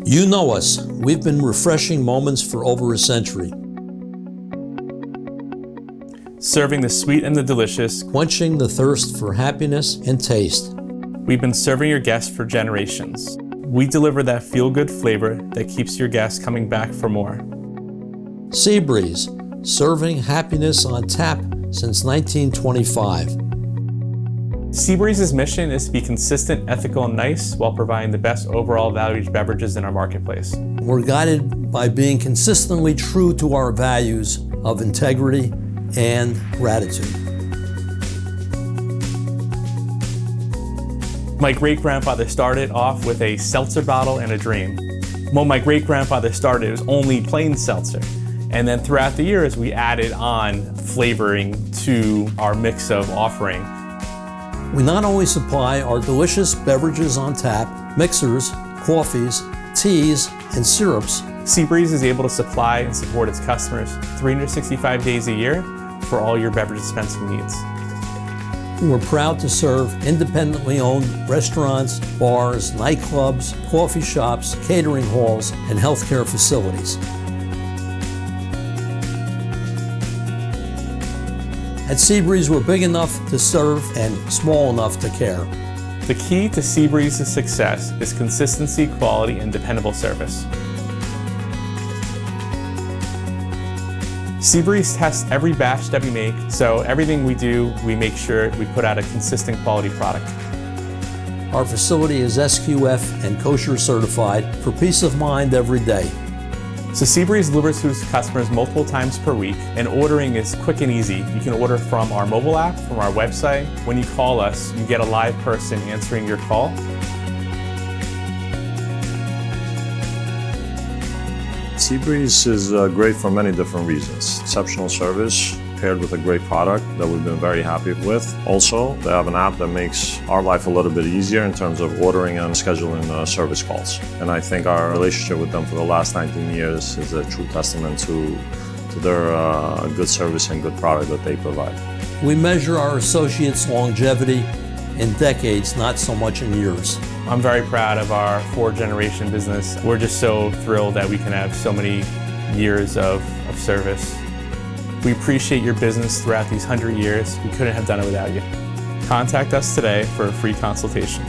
You know us. We've been refreshing moments for over a century. Serving the sweet and the delicious, Quenching the thirst for happiness and taste. we've been serving your guests for generations. We deliver that feel-good flavor that keeps your guests coming back for more. Seabreeze, serving happiness on tap since 1925. Seabreeze's mission is to be consistent, ethical, and nice while providing the best overall valued beverages in our marketplace. We're guided by being consistently true to our values of integrity and gratitude. My great-grandfather started off with a seltzer bottle and a dream. When my great-grandfather started, it was only plain seltzer. And then throughout the years, we added on flavoring to our mix of offering. We not only supply our delicious beverages on tap, mixers, coffees, teas, and syrups. Seabreeze is able to supply and support its customers 365 days a year for all your beverage dispensing needs. We're proud to serve independently owned restaurants, bars, nightclubs, coffee shops, catering halls, and healthcare facilities. At Seabreeze, we're big enough to serve and small enough to care. The key to Seabreeze's success is consistency, quality, and dependable service. Seabreeze tests every batch that we make, so everything we do, we make sure we put out a consistent quality product. Our facility is SQF and kosher certified for peace of mind every day. So Seabreeze delivers to its customers multiple times per week, and ordering is quick and easy. You can order from our mobile app, from our website. When you call us, you get a live person answering your call. Seabreeze is great for many different reasons. Exceptional service paired with a great product that we've been very happy with. Also, they have an app that makes our life a little bit easier in terms of ordering and scheduling service calls. And I think our relationship with them for the last 19 years is a true testament to their good service and good product that they provide. We measure our associates' longevity in decades, not so much in years. I'm very proud of our 4th-generation business. We're just so thrilled that we can have so many years of service. We appreciate your business throughout these 100 years. We couldn't have done it without you. Contact us today for a free consultation.